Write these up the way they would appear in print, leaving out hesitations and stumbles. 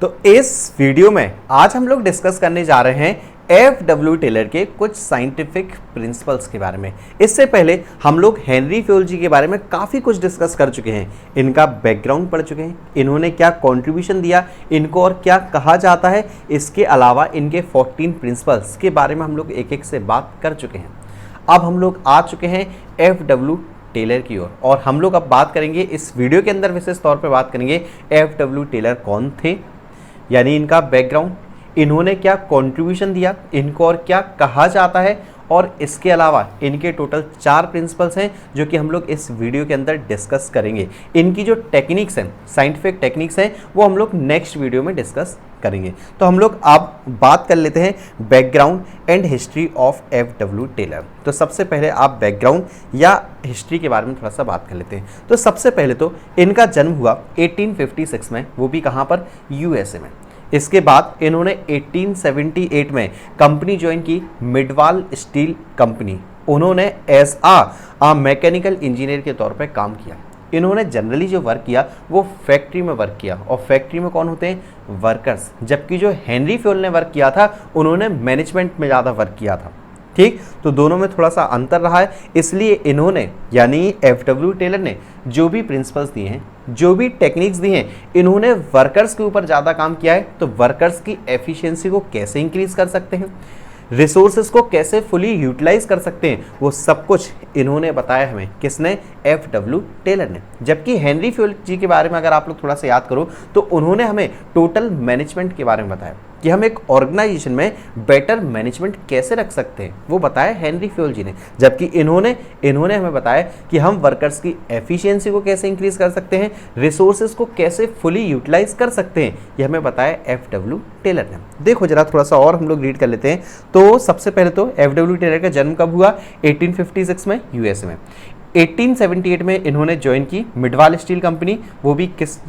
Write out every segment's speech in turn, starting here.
तो इस वीडियो में आज हम लोग डिस्कस करने जा रहे हैं एफ.डब्ल्यू. टेलर के कुछ साइंटिफिक प्रिंसिपल्स के बारे में। इससे पहले हम लोग हेनरी फ्यूल जी के बारे में काफ़ी कुछ डिस्कस कर चुके हैं, इनका बैकग्राउंड पढ़ चुके हैं, इन्होंने क्या कंट्रीब्यूशन दिया, इनको और क्या कहा जाता है, इसके अलावा इनके 14 प्रिंसिपल्स के बारे में हम लोग एक एक से बात कर चुके हैं। अब हम लोग आ चुके हैं एफ.डब्ल्यू. टेलर की ओर और हम लोग अब बात करेंगे इस वीडियो के अंदर, विशेष तौर पे बात करेंगे एफ.डब्ल्यू. टेलर कौन थे, यानी इनका बैकग्राउंड, इन्होंने क्या कंट्रीब्यूशन दिया, इनको और क्या कहा जाता है, और इसके अलावा इनके टोटल 4 प्रिंसिपल्स हैं जो कि हम लोग इस वीडियो के अंदर डिस्कस करेंगे। इनकी जो टेक्निक्स हैं, साइंटिफिक टेक्निक्स हैं, वो हम लोग नेक्स्ट वीडियो में डिस्कस करेंगे। तो हम लोग अब बात कर लेते हैं background and history of F W. Taylor. तो सबसे पहले आप बैकग्राउंड या हिस्ट्री के बारे में थोड़ा सा बात कर लेते हैं। तो सबसे पहले तो इनका जन्म हुआ 1856 में, वो भी कहाँ पर, यूएसए में। इसके बाद इन्होंने 1878 में कंपनी ज्वाइन की, मिडवाल स्टील कंपनी। उन्होंने एज आ मैकेनिकल इंजीनियर के तौर पे काम किया। इन्होंने जनरली जो वर्क किया वो फैक्ट्री में वर्क किया, और फैक्ट्री में कौन होते हैं, वर्कर्स। जबकि जो हेनरी फ्यूल ने वर्क किया था उन्होंने मैनेजमेंट में ज़्यादा वर्क किया था। ठीक, तो दोनों में थोड़ा सा अंतर रहा है, इसलिए इन्होंने यानी एफ.डब्ल्यू. टेलर ने जो भी प्रिंसिपल्स दिए हैं, जो भी टेक्निक्स दी हैं, इन्होंने वर्कर्स के ऊपर ज़्यादा काम किया है। तो वर्कर्स की एफिशिएंसी को कैसे इंक्रीज कर सकते हैं, रिसोर्सेज को कैसे फुली यूटिलाइज कर सकते हैं, वो सब कुछ इन्होंने बताया हमें। किसने, एफ.डब्ल्यू. टेलर ने। जबकि हेनरी फ्यूल जी के बारे में अगर आप लोग थोड़ा सा याद करो तो उन्होंने हमें टोटल मैनेजमेंट के बारे में बताया कि हम एक ऑर्गेनाइजेशन में बेटर मैनेजमेंट कैसे रख सकते हैं, वो बताया हेनरी फ्यूल जी ने। जबकि इन्होंने हमें बताया कि हम वर्कर्स की एफिशिएंसी को कैसे इंक्रीज कर सकते हैं, रिसोर्सेज को कैसे फुली यूटिलाइज कर सकते हैं, ये हमें बताया एफ.डब्ल्यू. टेलर ने। देखो जरा थोड़ा सा और हम लोग रीड कर लेते हैं। तो सबसे पहले तो एफ.डब्ल्यू. टेलर का जन्म कब हुआ, 1856 में, यूएसए में। 1878 में इन्होंने ज्वाइन की मिडवाल स्टील कंपनी, वो भी किस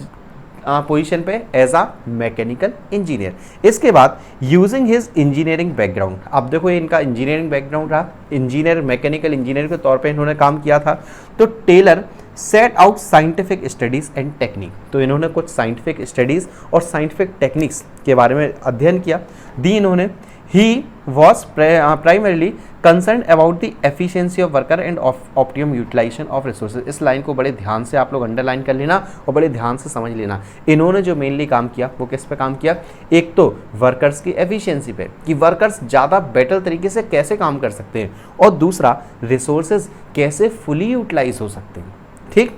पोजीशन पे, एज आ मैकेनिकल इंजीनियर। इसके बाद यूजिंग हिज इंजीनियरिंग बैकग्राउंड, अब देखो ये इनका इंजीनियरिंग बैकग्राउंड रहा, इंजीनियर, मैकेनिकल इंजीनियर के तौर पे इन्होंने काम किया था। तो Taylor set out scientific studies and technique, तो इन्होंने कुछ साइंटिफिक स्टडीज और साइंटिफिक टेक्निक्स के बारे में अध्ययन किया, दी इन्होंने। He was primarily concerned about the efficiency of worker and optimum utilization of resources। इस लाइन को बड़े ध्यान से आप लोग अंडरलाइन कर लेना और बड़े ध्यान से समझ लेना। इन्होंने जो मेनली काम किया वो किस पे काम किया, एक तो वर्कर्स की एफिशिएंसी पे, कि वर्कर्स ज़्यादा बेटर तरीके से कैसे काम कर सकते हैं, और दूसरा रिसोर्सेज कैसे फुली यूटिलाइज हो सकते हैं। ठीक,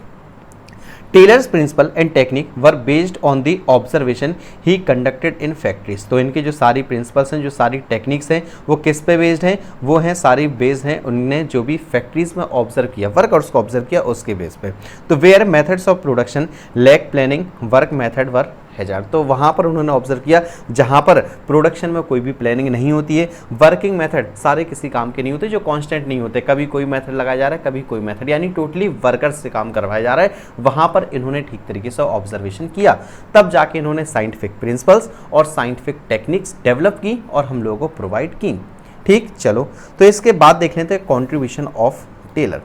Taylor's principle and technique were based on the observation he conducted in factories. तो इनके जो सारी प्रिंसिपल्स हैं, जो सारी टेक्निक्स हैं, वो किस पे बेस्ड हैं, वो हैं सारी बेस्ड हैं उनने जो भी फैक्ट्रीज में ऑब्जर्व किया, वर्कर्स को ऑब्जर्व किया, उसके बेस पे। तो where methods of production lack planning, work method were hazard. तो वहाँ पर उन्होंने ऑब्जर्व किया जहाँ पर प्रोडक्शन में कोई भी प्लानिंग नहीं होती है, वर्किंग मेथड सारे किसी काम के नहीं होते, जो कांस्टेंट नहीं होते, कभी कोई मेथड लगाया जा रहा है, कभी कोई मेथड, यानी टोटली वर्कर्स से काम करवाया जा रहा है, वहाँ पर इन्होंने ठीक तरीके से ऑब्जर्वेशन किया। तब जाके इन्होंने साइंटिफिक प्रिंसिपल्स और साइंटिफिक टेक्निक्स डेवलप की और हम लोगों को प्रोवाइड की। ठीक, चलो तो इसके बाद देख लेते हैं कॉन्ट्रीब्यूशन ऑफ टेलर।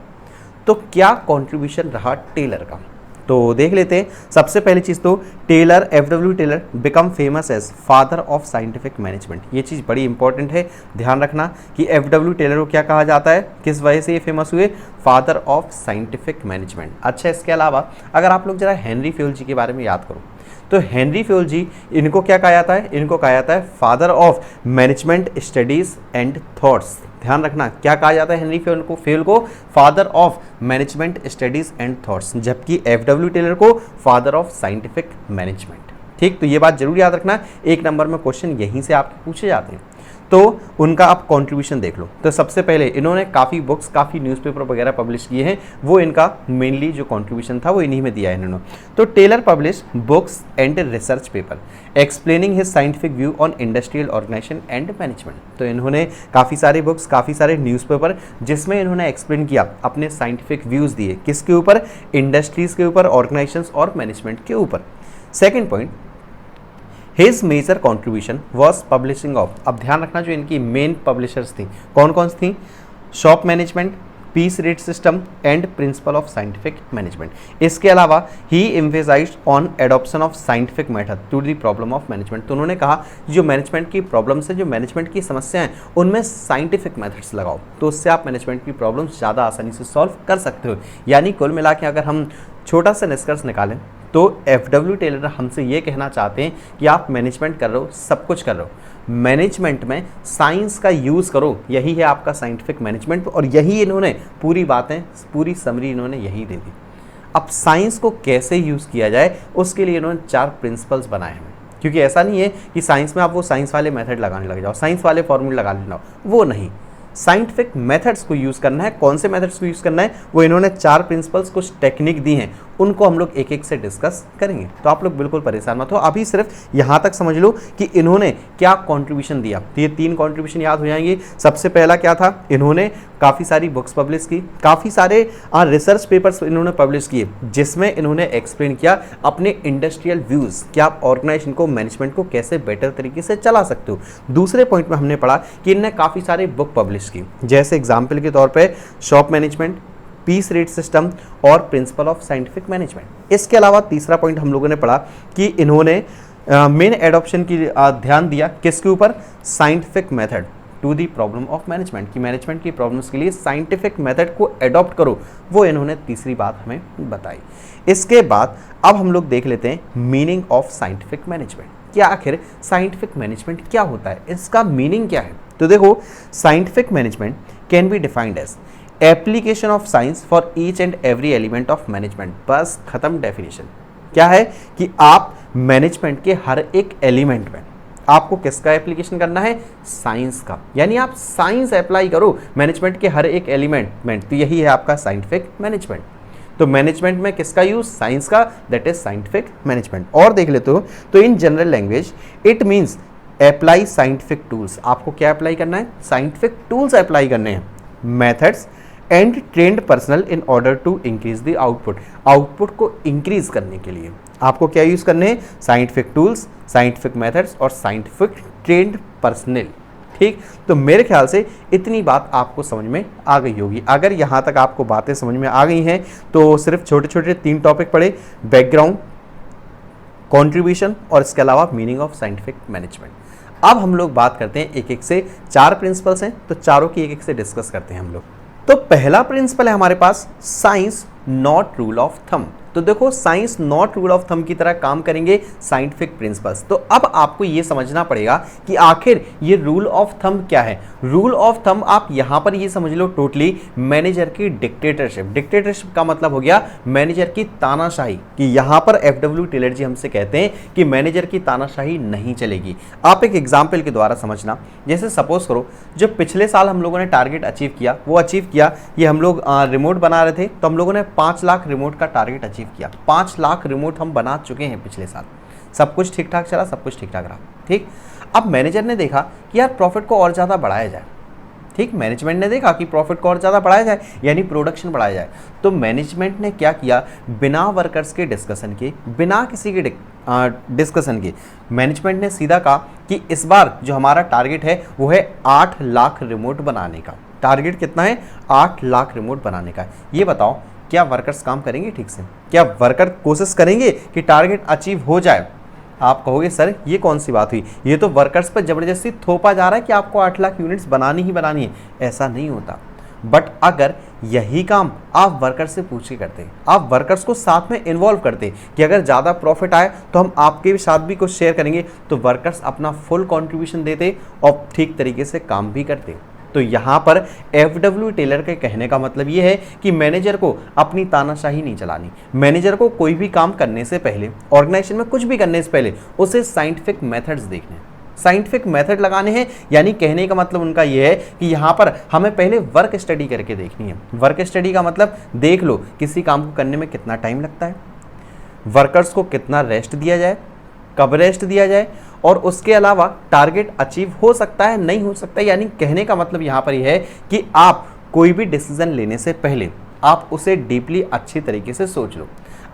तो क्या कॉन्ट्रीब्यूशन रहा टेलर का, तो देख लेते हैं। सबसे पहली चीज़ तो Taylor, F W. Taylor become famous as father of scientific management. ये चीज़ बड़ी इंपॉर्टेंट है, ध्यान रखना कि एफ.डब्ल्यू. टेलर को क्या कहा जाता है, किस वजह से ये फेमस हुए, फादर ऑफ साइंटिफिक मैनेजमेंट। अच्छा, इसके अलावा अगर आप लोग जरा हेनरी फ्यूल जी के बारे में याद करो, तो हेनरी फ्यूल जी, इनको क्या कहा जाता है, इनको कहा जाता है father of management studies and thoughts. ध्यान रखना क्या कहा जाता है हेनरी फ्यूल को father of management studies and thoughts, जबकि एफ.डब्ल्यू. टेलर को फादर ऑफ साइंटिफिक मैनेजमेंट। ठीक, तो ये बात जरूर याद रखना, एक नंबर में क्वेश्चन यहीं से आपके पूछे जाते हैं। तो उनका आप कंट्रीब्यूशन देख लो। तो सबसे पहले इन्होंने काफ़ी बुक्स, काफ़ी न्यूज़पेपर वगैरह पब्लिश किए हैं, वो इनका मेनली जो कंट्रीब्यूशन था वो इन्हीं में दिया है इन्होंने। तो Taylor publish books and research paper explaining his scientific view on industrial organisation and management. तो इन्होंने काफ़ी सारे बुक्स, काफ़ी सारे न्यूज़पेपर जिसमें इन्होंने एक्सप्लेन किया, अपने साइंटिफिक व्यूज़ दिए, किसके ऊपर, इंडस्ट्रीज़ के ऊपर, ऑर्गेनाइजेशंस और मैनेजमेंट के ऊपर। Second point, his major contribution was publishing of. अब ध्यान रखना जो इनकी मेन पब्लिशर्स थी कौन कौन सी थी, shop management, piece rate system and principle of scientific management. इसके अलावा he emphasised on adoption of scientific method to the problem of management. तो उन्होंने कहा जो मैनेजमेंट की प्रॉब्लम्स है, जो मैनेजमेंट की समस्याएं हैं, उनमें साइंटिफिक मेथड्स लगाओ, तो उससे आप मैनेजमेंट की प्रॉब्लम्स ज़्यादा आसानी से सॉल्व कर सकते हो। यानी कुल मिला के अगर हम छोटा सा निष्कर्ष निकालें तो FW टेलर हमसे ये कहना चाहते हैं कि आप मैनेजमेंट कर रहे हो, सब कुछ कर रहे हो, मैनेजमेंट में साइंस का यूज़ करो, यही है आपका साइंटिफिक मैनेजमेंट। और यही इन्होंने पूरी बातें, पूरी समरी इन्होंने यही दे दी। अब साइंस को कैसे यूज़ किया जाए उसके लिए इन्होंने 4 प्रिंसिपल्स बनाए हैं, क्योंकि ऐसा नहीं है कि साइंस में आप वो साइंस वाले मेथड लगाने लग जाओ, साइंस वाले फॉर्मूले लगा लेना, वो नहीं। साइंटिफिक मेथड्स को यूज़ करना है। कौन से मेथड्स को यूज़ करना है, वो इन्होंने 4 प्रिंसिपल्स, कुछ टेक्निक दी हैं, उनको हम लोग एक एक से डिस्कस करेंगे। तो आप लोग बिल्कुल परेशान मत हो, अभी सिर्फ यहाँ तक समझ लो कि इन्होंने क्या कंट्रीब्यूशन दिया। तो ये 3 कंट्रीब्यूशन याद हो जाएंगे। सबसे पहला क्या था, इन्होंने काफ़ी सारी बुक्स पब्लिश की, काफ़ी सारे रिसर्च पेपर्स इन्होंने पब्लिश किए, जिसमें इन्होंने एक्सप्लेन किया अपने इंडस्ट्रियल व्यूज़ कि आप ऑर्गेनाइजेशन को, मैनेजमेंट को कैसे बेटर तरीके से चला सकते हो। दूसरे पॉइंट में हमने पढ़ा कि इन्होंने काफ़ी सारे बुक पब्लिश की, जैसे एग्जाम्पल के तौर पर shop management, piece rate system और प्रिंसिपल ऑफ साइंटिफिक मैनेजमेंट। इसके अलावा तीसरा पॉइंट हम लोगों ने पढ़ा कि इन्होंने मेन एडॉप्शन की ध्यान दिया किसके ऊपर, scientific method to the problem of management, की मैनेजमेंट की प्रॉब्लम्स के लिए साइंटिफिक मेथड को एडॉप्ट करो, वो इन्होंने तीसरी बात हमें बताई। इसके बाद अब हम लोग देख लेते हैं मीनिंग ऑफ साइंटिफिक मैनेजमेंट, कि आखिर साइंटिफिक मैनेजमेंट क्या होता है, इसका मीनिंग क्या है। तो देखो, scientific management can be defined as application of science for each and every element of management. बस खत्म डेफिनेशन। क्या है कि आप मैनेजमेंट के हर एक एलिमेंट में आपको किसका एप्लीकेशन करना है, साइंस का, यानी आप साइंस अप्लाई करो मैनेजमेंट के हर एक एलिमेंट में। तो यही है आपका साइंटिफिक मैनेजमेंट। तो मैनेजमेंट में किसका यूज, साइंस का, दैट इज साइंटिफिक मैनेजमेंट। और देख लेते हो तो in general language it means apply scientific tools. आपको क्या अप्लाई करना है, साइंटिफिक टूल्स अप्लाई करने हैं, methods and trained personnel in order to increase the output. Output को इंक्रीज करने के लिए आपको क्या यूज करने हैं, साइंटिफिक टूल्स, साइंटिफिक मेथड्स और साइंटिफिक ट्रेंड पर्सनल। ठीक, तो मेरे ख्याल से इतनी बात आपको समझ में आ गई होगी। अगर यहाँ तक आपको बातें समझ में आ गई हैं तो सिर्फ छोटे छोटे 3 टॉपिक पढ़े, बैकग्राउंड, कंट्रीब्यूशन और इसके अलावा मीनिंग ऑफ साइंटिफिक मैनेजमेंट। अब हम लोग बात करते हैं एक एक से, 4 प्रिंसिपल्स हैं तो चारों की एक एक से डिस्कस करते हैं हम लोग। तो पहला प्रिंसिपल है हमारे पास, science not rule of thumb. तो देखो, science not rule of thumb की तरह काम करेंगे साइंटिफिक प्रिंसिपल्स। तो अब आपको ये समझना पड़ेगा कि आखिर ये रूल ऑफ थंब क्या है। रूल ऑफ थंब आप यहां पर ये समझ लो टोटली मैनेजर की डिक्टेटरशिप। डिक्टेटरशिप का मतलब हो गया मैनेजर की तानाशाही, कि यहां पर FW टेलर जी हमसे कहते हैं कि मैनेजर की तानाशाही नहीं चलेगी। आप एक एग्जाम्पल के द्वारा समझना, जैसे सपोज करो जो पिछले साल हम लोगों ने टारगेट अचीव किया, वो अचीव किया, ये हम लोग रिमोट बना रहे थे तो हम लोगों ने 5 लाख रिमोट का टारगेट अचीव किया। 5 लाख रिमोट हम बना चुके हैं पिछले साल, सब कुछ ठीक ठाक चला, सब कुछ ठीक ठाक रहा। ठीक, अब मैनेजर ने देखा कि यार प्रॉफिट को और ज़्यादा बढ़ाया जाए। ठीक, मैनेजमेंट ने देखा कि प्रॉफिट को और ज़्यादा बढ़ाया जाए, यानी प्रोडक्शन बढ़ाया जाए। तो मैनेजमेंट ने क्या किया, बिना वर्कर्स के डिस्कशन के, बिना किसी के डिस्कशन के, मैनेजमेंट ने सीधा कहा कि इस बार जो हमारा टारगेट है वो है 8 लाख रिमोट बनाने का। टारगेट कितना है, 8 लाख रिमोट बनाने का। ये बताओ, क्या वर्कर्स काम करेंगे ठीक से, क्या वर्कर कोशिश करेंगे कि टारगेट अचीव हो जाए। आप कहोगे सर ये कौन सी बात हुई, ये तो वर्कर्स पर जबरदस्ती थोपा जा रहा है कि आपको 8 लाख यूनिट्स बनानी ही बनानी है। ऐसा नहीं होता। बट अगर यही काम आप वर्कर से पूछ के करते, आप वर्कर्स को साथ में इन्वॉल्व करते कि अगर ज़्यादा प्रॉफिट आए तो हम आपके साथ भी कुछ शेयर करेंगे, तो वर्कर्स अपना फुल कंट्रीब्यूशन देते और ठीक तरीके से काम भी करते। तो यहाँ पर FW टेलर के कहने का मतलब ये है कि मैनेजर को अपनी तानाशाही नहीं चलानी। मैनेजर को कोई भी काम करने से पहले, ऑर्गेनाइजेशन में कुछ भी करने से पहले उसे साइंटिफिक मेथड्स देखने, साइंटिफिक मेथड लगाने हैं। यानी कहने का मतलब उनका यह है कि यहाँ पर हमें पहले वर्क स्टडी करके देखनी है। वर्क स्टडी का मतलब देख लो किसी काम को करने में कितना टाइम लगता है, वर्कर्स को कितना रेस्ट दिया जाए, कब रेस्ट दिया जाए, और उसके अलावा टारगेट अचीव हो सकता है नहीं हो सकता है। यानी कहने का मतलब यहाँ पर यह है कि आप कोई भी डिसीजन लेने से पहले आप उसे डीपली अच्छी तरीके से सोच लो।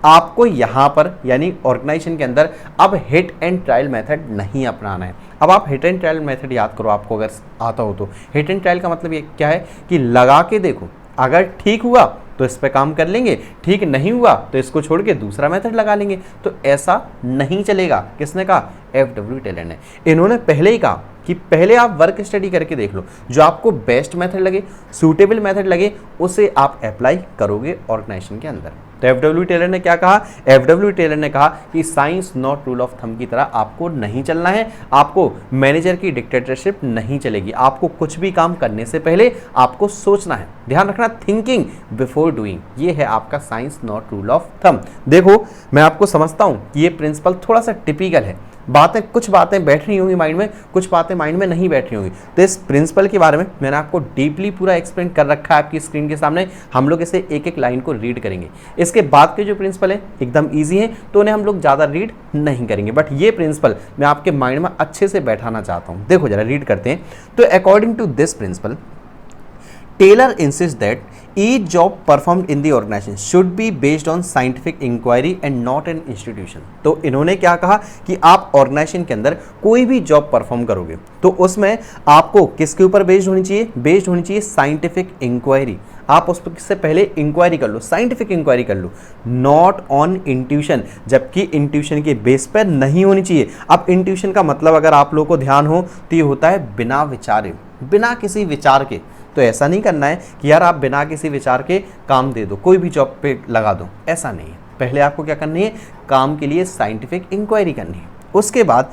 आपको यहाँ पर यानी ऑर्गेनाइजेशन के अंदर अब हिट एंड ट्रायल मेथड नहीं अपनाना है। अब आप हिट एंड ट्रायल मेथड याद करो, आपको अगर आता हो तो। हिट एंड ट्रायल का मतलब ये क्या है कि लगा के देखो, अगर ठीक हुआ तो इस पे काम कर लेंगे, ठीक नहीं हुआ तो इसको छोड़ के दूसरा मेथड लगा लेंगे। तो ऐसा नहीं चलेगा। किसने कहा? एफडब्ल्यू टेलर ने। इन्होंने पहले ही कहा कि पहले आप वर्क स्टडी करके देख लो, जो आपको बेस्ट मेथड लगे, सूटेबल मेथड लगे, उसे आप अप्लाई करोगे ऑर्गेनाइजेशन के अंदर। तो एफडब्ल्यू टेलर ने क्या कहा? एफडब्ल्यू टेलर ने कहा कि science not rule of thumb की तरह आपको नहीं चलना है, आपको मैनेजर की डिक्टेटरशिप नहीं चलेगी। आपको कुछ भी काम करने से पहले आपको सोचना है। ध्यान रखना, थिंकिंग बिफोर डूइंग, ये है आपका science not rule of thumb. देखो, मैं आपको समझता हूं कि ये प्रिंसिपल थोड़ा सा टिपिकल है। कुछ बातें बैठ रही होंगी माइंड में, कुछ बातें माइंड में नहीं बैठ रही होंगी। तो इस प्रिंसिपल के बारे में मैंने आपको डीपली पूरा एक्सप्लेन कर रखा है आपकी स्क्रीन के सामने। हम लोग इसे एक एक लाइन को रीड करेंगे। इसके बाद के जो प्रिंसिपल है एकदम ईजी है, तो उन्हें हम लोग ज़्यादा रीड नहीं करेंगे, बट ये प्रिंसिपल मैं आपके माइंड में अच्छे से बैठाना चाहता हूँ। देखो जरा रीड करते हैं। तो according to this principle, Taylor insists that each job performed in the organization should be based on scientific inquiry and not an institution। तो इन्होंने क्या कहा कि आप ऑर्गेनाइजेशन के अंदर कोई भी जॉब परफॉर्म करोगे तो उसमें आपको किसके ऊपर बेस्ड होनी चाहिए? बेस्ड होनी चाहिए साइंटिफिक इंक्वायरी। आप उससे पहले इंक्वायरी कर लो, साइंटिफिक इंक्वायरी कर लो, नॉट ऑन इंट्यूशन, जबकि इंट्यूशन के बेस पर नहीं होनी चाहिए। अब इंट्यूशन का मतलब अगर आप लोगों को ध्यान हो तो ये होता है बिना विचारे, बिना किसी विचार के। तो ऐसा नहीं करना है कि यार आप बिना किसी विचार के काम दे दो, कोई भी जॉब पे लगा दो, ऐसा नहीं है। पहले आपको क्या करनी है? काम के लिए साइंटिफिक इंक्वायरी करनी है। उसके बाद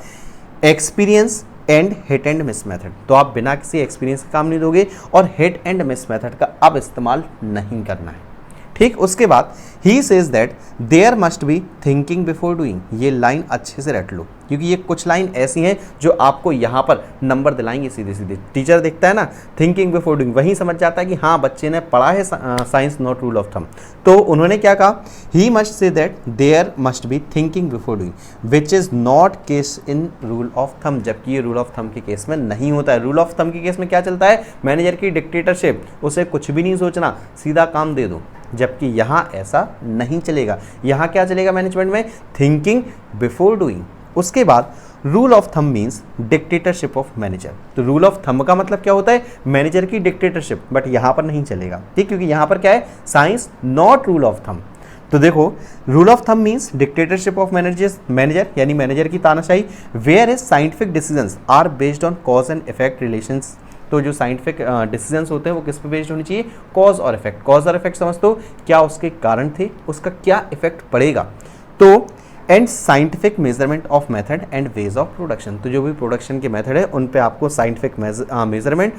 experience and hit and miss method, तो आप बिना किसी एक्सपीरियंस का काम नहीं दोगे और हिट एंड मिस मेथड का अब इस्तेमाल नहीं करना है। ठीक, उसके बाद he says that there must be thinking before doing. ये लाइन अच्छे से रट लो, क्योंकि ये कुछ लाइन ऐसी हैं जो आपको यहाँ पर नंबर दिलाएंगे सीधे सीधे। टीचर देखता है ना थिंकिंग बिफोर डूइंग, वही समझ जाता है कि हाँ बच्चे ने पढ़ा है science not rule of thumb. तो उन्होंने क्या कहा? He must say that there must be thinking before doing which is not case in rule of thumb, जबकि ये रूल ऑफ थंब के केस में नहीं होता है। रूल ऑफ थंब के केस में क्या चलता है? मैनेजर की डिक्टेटरशिप, उसे कुछ भी नहीं सोचना, सीधा काम दे दो, जबकि यहाँ ऐसा नहीं चलेगा। यहाँ क्या चलेगा मैनेजमेंट में? Thinking before doing. उसके बाद rule of thumb means dictatorship of manager. तो रूल ऑफ थंब का मतलब क्या होता है? मैनेजर की डिक्टेटरशिप, बट यहाँ पर नहीं चलेगा। ठीक, क्योंकि यहाँ पर क्या है? Science not rule of thumb. तो देखो, rule of thumb means dictatorship of manager यानी मैनेजर की तानाशाही, where is scientific decisions are based on cause and effect relations. तो जो साइंटिफिक डिसीजंस होते हैं वो किस पे बेस्ड होनी चाहिए? कॉज और इफेक्ट। कॉज और इफेक्ट समझ दो, क्या उसके कारण थे, उसका क्या इफेक्ट पड़ेगा। तो and scientific measurement of method and ways of production, तो जो भी प्रोडक्शन के मेथड है उन पे आपको साइंटिफिक मेजरमेंट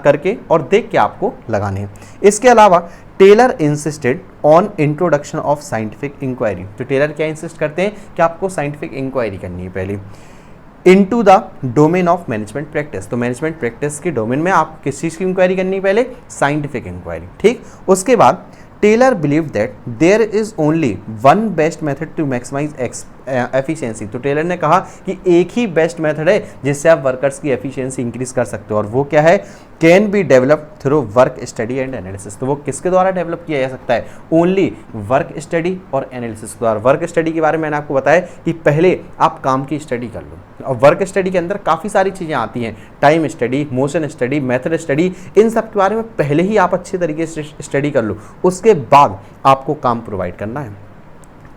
करके और देख के आपको लगाने हैं। इसके अलावा Taylor insisted on introduction of scientific inquiry. तो टेलर क्या इंसिस्ट करते हैं? कि आपको साइंटिफिक इंक्वायरी करनी है पहले into the domain of management practice. तो मैनेजमेंट प्रैक्टिस के डोमेन में आप किस चीज़ की इंक्वायरी करनी है? पहले साइंटिफिक इंक्वायरी। ठीक, उसके बाद Taylor believe that there is only one best method to maximise efficiency. तो टेलर ने कहा कि एक ही बेस्ट मेथड है जिससे आप वर्कर्स की एफिशिएंसी इंक्रीज कर सकते हो, और वो क्या है? Can be develop through work study and analysis. तो वो किसके द्वारा डेवलप किया जा सकता है? ओनली वर्क स्टडी और एनालिसिस के द्वारा। वर्क स्टडी के बारे में मैंने आपको बताया कि पहले आप काम की स्टडी कर लो, और वर्क स्टडी के अंदर काफ़ी सारी चीज़ें आती हैं, time study, motion study, method study, इन सब के बारे में पहले ही आप अच्छे तरीके से स्टडी कर लो, उसके बाद आपको काम प्रोवाइड करना है।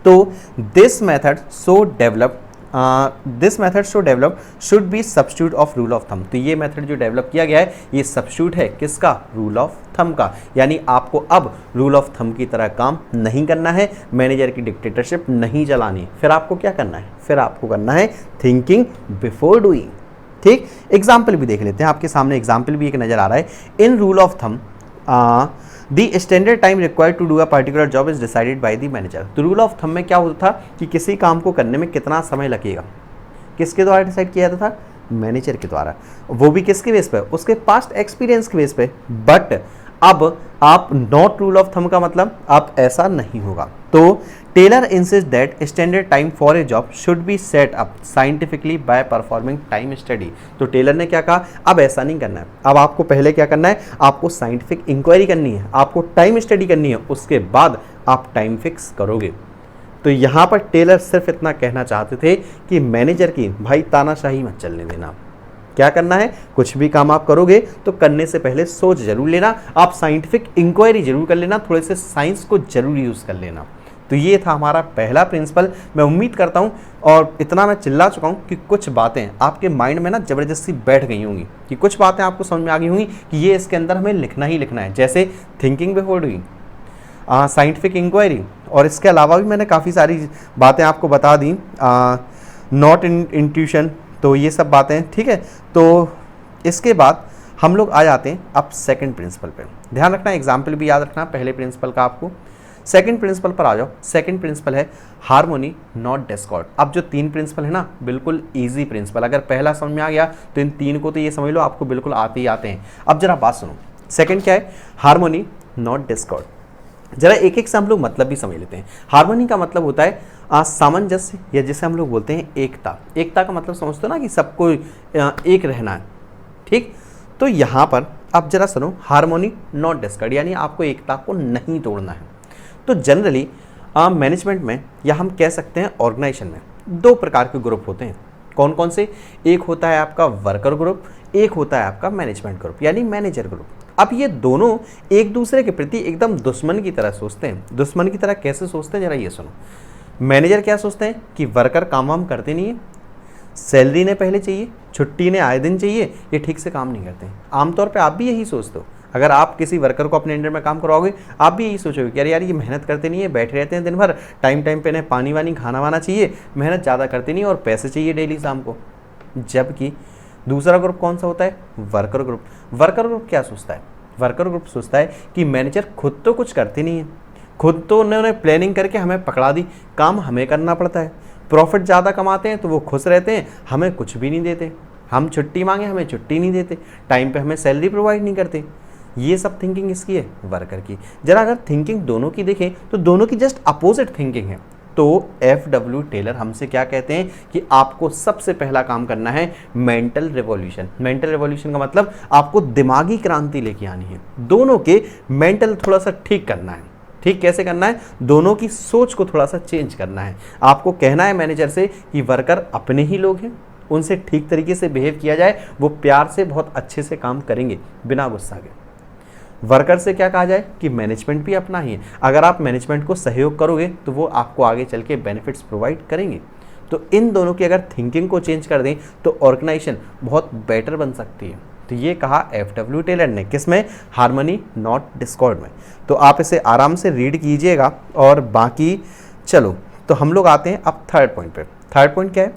तो this method so develop should be substitute of rule of thumb. तो ये मेथड जो डेवलप किया गया है ये सब्स्टिट्यूट है किसका? रूल ऑफ थंब का। यानी आपको अब रूल ऑफ थंब की तरह काम नहीं करना है, मैनेजर की डिक्टेटरशिप नहीं चलानी। फिर आपको क्या करना है? फिर आपको करना है थिंकिंग बिफोर डूइंग। ठीक, एग्जाम्पल भी देख लेते हैं। आपके सामने एग्जाम्पल भी एक नजर आ रहा है। In rule of thumb the standard time required to do a particular job is decided by the manager. तो रूल ऑफ थंब में क्या होता था कि किसी काम को करने में कितना समय लगेगा, किसके द्वारा डिसाइड किया जाता था? मैनेजर के द्वारा। वो भी किसके बेस पे? उसके पास्ट एक्सपीरियंस के बेस पे। बट अब आप नॉट रूल ऑफ थंब का मतलब अब ऐसा नहीं होगा। तो Taylor insist that standard time for a job should be set up scientifically by performing time study. तो टेलर ने क्या कहा? अब ऐसा नहीं करना है, अब आपको पहले क्या करना है? आपको साइंटिफिक इंक्वायरी करनी है, आपको टाइम स्टडी करनी है, उसके बाद आप टाइम फिक्स करोगे। तो यहाँ पर टेलर सिर्फ इतना कहना चाहते थे कि मैनेजर की भाई तानाशाही मत चलने देना, क्या करना है, कुछ भी काम आप करोगे तो करने से पहले सोच जरूर लेना, आप साइंटिफिक इंक्वायरी जरूर कर लेना, थोड़े से साइंस को जरूर यूज़ कर लेना। तो ये था हमारा पहला प्रिंसिपल। मैं उम्मीद करता हूँ, और इतना मैं चिल्ला चुका हूँ कि कुछ बातें आपके माइंड में ना ज़बरदस्ती बैठ गई होंगी, कि कुछ बातें आपको समझ में आ गई होंगी कि ये इसके अंदर हमें लिखना ही लिखना है, जैसे thinking before doing, scientific inquiry, और इसके अलावा भी मैंने काफ़ी सारी बातें आपको बता दी, नॉट इंट्यूशन, तो ये सब बातें, ठीक है। तो इसके बाद हम लोग आ जाते हैं अब सेकंड प्रिंसिपल पे। ध्यान रखना, एग्जाम्पल भी याद रखना पहले प्रिंसिपल का आपको। सेकंड प्रिंसिपल पर आ जाओ। सेकंड प्रिंसिपल है हार्मोनी नॉट डिस्कॉर्ड। अब जो तीन प्रिंसिपल है ना, बिल्कुल इजी प्रिंसिपल, अगर पहला समझ में आ गया तो इन तीन को तो ये समझ लो आपको बिल्कुल आते ही आते हैं। अब जरा बात सुनो, सेकंड क्या है, हार्मोनी नॉट डिस्कॉर्ड। जरा एक एक से हम लोग मतलब भी समझ लेते हैं। हार्मोनी का मतलब होता है सामंजस्य, या जिसे हम लोग बोलते हैं एकता। एकता का मतलब समझते हो ना कि सबको एक रहना है, ठीक। तो यहाँ पर अब जरा सुनो, हार्मोनी नॉट डिस्कॉर्ड, यानी आपको एकता को नहीं तोड़ना है। तो जनरली मैनेजमेंट में, या हम कह सकते हैं ऑर्गेनाइजेशन में, दो प्रकार के ग्रुप होते हैं। कौन कौन से, एक होता है आपका वर्कर ग्रुप, एक होता है आपका मैनेजमेंट ग्रुप, यानी मैनेजर ग्रुप। अब ये दोनों एक दूसरे के प्रति एकदम दुश्मन की तरह सोचते हैं। दुश्मन की तरह कैसे सोचते हैं, जरा ये सुनो। मैनेजर क्या सोचते हैं कि वर्कर काम वाम करते नहीं है, सैलरी ने पहले चाहिए, छुट्टी ने आए दिन चाहिए, ये ठीक से काम नहीं करते। आमतौर पे आप भी यही सोचते हो। अगर आप किसी वर्कर को अपने अंडर में काम करवाओगे, आप भी यही सोचोगे कि अरे यार ये मेहनत करते नहीं है, बैठे रहते हैं दिन भर, टाइम टाइम पे इन्हें पानी वानी खाना वाना चाहिए, मेहनत ज़्यादा करते नहीं और पैसे चाहिए डेली शाम को। जबकि दूसरा ग्रुप कौन सा होता है, वर्कर ग्रुप। वर्कर ग्रुप क्या सोचता है, वर्कर ग्रुप सोचता है कि मैनेजर खुद तो कुछ करते नहीं है, खुद तो उन्होंने प्लानिंग करके हमें पकड़ा दी, काम हमें करना पड़ता है, प्रॉफिट ज़्यादा कमाते हैं तो वो खुश रहते हैं, हमें कुछ भी नहीं देते, हम छुट्टी मांगे हमें छुट्टी नहीं देते, टाइम पे हमें सैलरी प्रोवाइड नहीं करते। ये सब थिंकिंग इसकी है, वर्कर की। जरा अगर थिंकिंग दोनों की देखें तो दोनों की जस्ट अपोजिट थिंकिंग है। तो एफ.डब्ल्यू. टेलर हमसे क्या कहते हैं कि आपको सबसे पहला काम करना है मेंटल रिवॉल्यूशन। मेंटल रिवॉल्यूशन का मतलब आपको दिमागी क्रांति लेके आनी है, दोनों के मेंटल थोड़ा सा ठीक करना है। ठीक कैसे करना है, दोनों की सोच को थोड़ा सा चेंज करना है। आपको कहना है मैनेजर से कि वर्कर अपने ही लोग हैं, उनसे ठीक तरीके से बिहेव किया जाए, वो प्यार से बहुत अच्छे से काम करेंगे बिना गुस्सा के। वर्कर से क्या कहा जाए कि मैनेजमेंट भी अपना ही है, अगर आप मैनेजमेंट को सहयोग करोगे तो वो आपको आगे चल के बेनिफिट्स प्रोवाइड करेंगे। तो इन दोनों की अगर थिंकिंग को चेंज कर दें तो ऑर्गेनाइजेशन बहुत बेटर बन सकती है। तो ये कहा एफ.डब्ल्यू. टेलर ने, किसमें, हार्मनी नॉट डिस्कॉर्ड में। तो आप इसे आराम से रीड कीजिएगा। और बाकी चलो तो हम लोग आते हैं अब थर्ड पॉइंट पे। थर्ड पॉइंट क्या है,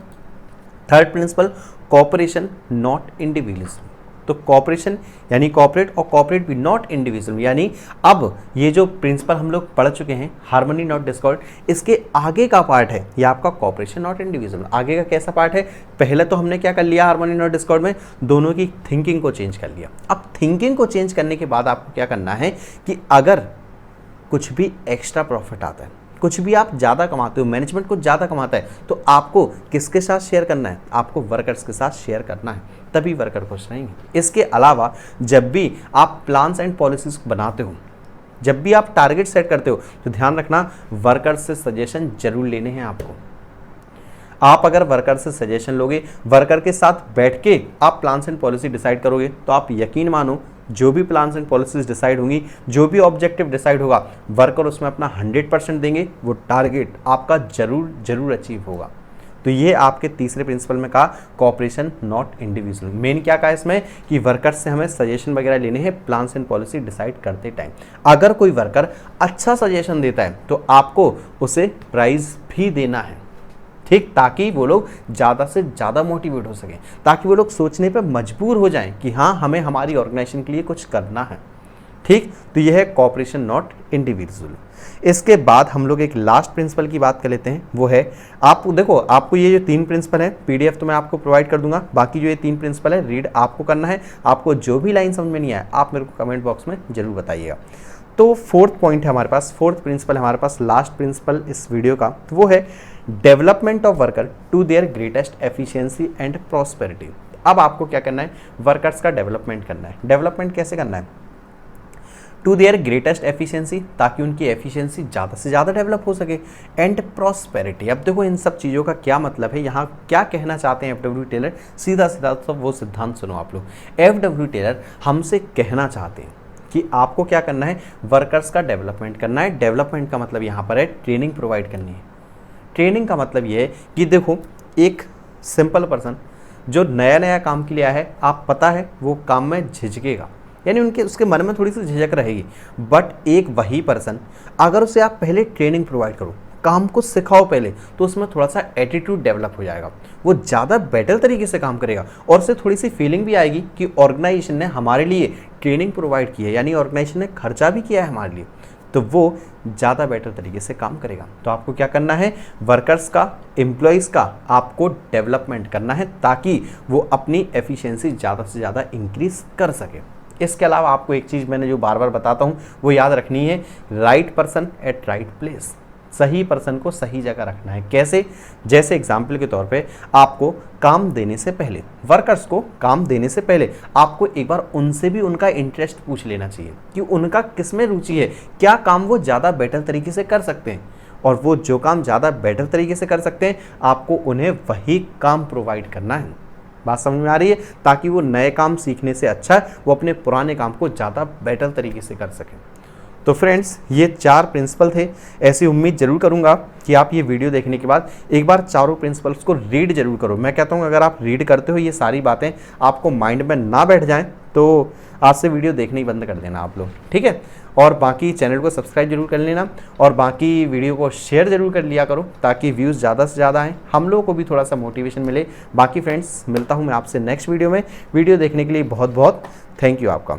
third principle cooperation not individualism. तो कॉपरेशन यानी कॉपरेट, और कॉपरेट भी नॉट इंडिविजुअल, यानी अब ये जो प्रिंसिपल हम लोग पढ़ चुके हैं हार्मनी नॉट डिस्कॉर्ड, इसके आगे का पार्ट है ये आपका कॉपरेशन नॉट इंडिविजुअल। आगे का कैसा पार्ट है, पहले तो हमने क्या कर लिया हार्मनी नॉट डिस्कॉर्ड में, दोनों की थिंकिंग को चेंज कर लिया। अब थिंकिंग को चेंज करने के बाद आपको क्या करना है कि अगर कुछ भी एक्स्ट्रा प्रॉफिट आता है, कुछ भी आप ज़्यादा कमाते हो, मैनेजमेंट कुछ ज़्यादा कमाता है, तो आपको किसके साथ शेयर करना है, आपको वर्कर्स के साथ शेयर करना है, तभी वर्कर खुश रहेंगे। इसके अलावा जब भी आप प्लान्स एंड पॉलिसीज बनाते हो, जब भी आप टारगेट सेट करते हो, तो ध्यान रखना वर्कर्स से सजेशन जरूर लेने हैं आपको। आप अगर वर्कर से सजेशन लोगे, वर्कर के साथ बैठ के आप प्लान्स एंड पॉलिसी डिसाइड करोगे, तो आप यकीन मानो जो भी प्लान्स एंड पॉलिसीज डिसाइड होंगी, जो भी ऑब्जेक्टिव डिसाइड होगा, वर्कर उसमें अपना 100% देंगे, वो टारगेट आपका जरूर जरूर अचीव होगा। तो ये आपके तीसरे प्रिंसिपल में कहा कॉपरेशन नॉट इंडिविजुअल। मेन क्या कहा इसमें कि वर्कर्स से हमें सजेशन वगैरह लेने हैं प्लान्स एंड पॉलिसी डिसाइड करते टाइम। अगर कोई वर्कर अच्छा सजेशन देता है तो आपको उसे प्राइज भी देना है, ठीक, ताकि वो लोग ज़्यादा से ज़्यादा मोटिवेट हो सकें, ताकि वो लोग सोचने पे मजबूर हो जाएं कि हाँ हमें हमारी ऑर्गेनाइजेशन के लिए कुछ करना है। ठीक, तो यह है कॉपरेशन नॉट इंडिविजुअल। इसके बाद हम लोग एक लास्ट प्रिंसिपल की बात कर लेते हैं, वो है, आप देखो आपको ये जो 3 प्रिंसिपल है पीडीएफ तो मैं आपको प्रोवाइड कर दूंगा, बाकी जो ये 3 प्रिंसिपल है रीड आपको करना है। आपको जो भी लाइन समझ में नहीं आया आप मेरे को कमेंट बॉक्स में जरूर बताइएगा। तो फोर्थ पॉइंट है हमारे पास, फोर्थ प्रिंसिपल हमारे पास, लास्ट प्रिंसिपल इस वीडियो का, तो वो है development of worker to their greatest efficiency and prosperity. अब आपको क्या करना है, वर्कर्स का डेवलपमेंट करना है। डेवलपमेंट कैसे करना है, टू देयर ग्रेटेस्ट एफिशिएंसी, ताकि उनकी एफिशिएंसी ज़्यादा से ज़्यादा डेवलप हो सके, एंड प्रॉस्पेरिटी। अब देखो इन सब चीज़ों का क्या मतलब है, यहाँ क्या कहना चाहते हैं एफडब्ल्यू टेलर, सीधा सीधा तो वो सिद्धांत सुनो आप लोग। एफडब्ल्यू टेलर हमसे कहना चाहते हैं कि आपको क्या करना है, वर्कर्स का डेवलपमेंट करना है। डेवलपमेंट का मतलब यहाँ पर है ट्रेनिंग प्रोवाइड करनी है। ट्रेनिंग का मतलब ये है कि देखो एक सिंपल पर्सन जो नया नया काम के लिए आया है, आप पता है वो काम में झिझकेगा, यानी उसके मन में थोड़ी सी झिझक रहेगी। बट एक वही पर्सन अगर उसे आप पहले ट्रेनिंग प्रोवाइड करो, काम को सिखाओ पहले, तो उसमें थोड़ा सा एटीट्यूड डेवलप हो जाएगा, वो ज़्यादा बेटर तरीके से काम करेगा और उससे थोड़ी सी फीलिंग भी आएगी कि ऑर्गेनाइजेशन ने हमारे लिए ट्रेनिंग प्रोवाइड की है, यानी ऑर्गेनाइजेशन ने खर्चा भी किया है हमारे लिए, तो वो ज़्यादा बेटर तरीके से काम करेगा। तो आपको क्या करना है, वर्कर्स का, एम्प्लॉयज़ का आपको डेवलपमेंट करना है ताकि वो अपनी एफिशिएंसी ज़्यादा से ज़्यादा इंक्रीज कर सके। इसके अलावा आपको एक चीज़ मैंने जो बार बार बताता हूँ वो याद रखनी है, right person at right place. सही पर्सन को सही जगह रखना है। कैसे? जैसे एग्जाम्पल के तौर पे आपको काम देने से पहले, वर्कर्स को काम देने से पहले आपको एक बार उनसे भी उनका इंटरेस्ट पूछ लेना चाहिए कि उनका किस में रुचि है, क्या काम वो ज़्यादा बेटर तरीके से कर सकते हैं, और वो जो काम ज़्यादा बेटर तरीके से कर सकते हैं आपको उन्हें वही काम प्रोवाइड करना है। बात समझ में आ रही है? ताकि वो नए काम सीखने से अच्छा वो अपने पुराने काम को ज़्यादा बेटर तरीके से कर सकें। तो फ्रेंड्स, ये 4 प्रिंसिपल थे। ऐसी उम्मीद जरूर करूंगा कि आप ये वीडियो देखने के बाद एक बार चारों प्रिंसिपल्स को रीड जरूर करो। मैं कहता हूँ अगर आप रीड करते हो, ये सारी बातें आपको माइंड में ना बैठ जाएं, तो आज से वीडियो देखने ही बंद कर देना आप लोग, ठीक है? और बाकी चैनल को सब्सक्राइब जरूर कर लेना और बाकी वीडियो को शेयर जरूर कर लिया करो ताकि व्यूज़ ज़्यादा से ज़्यादा आएँ, हम लोगों को भी थोड़ा सा मोटिवेशन मिले। बाकी फ्रेंड्स, मिलता हूँ मैं आपसे नेक्स्ट वीडियो में। वीडियो देखने के लिए बहुत बहुत थैंक यू आपका।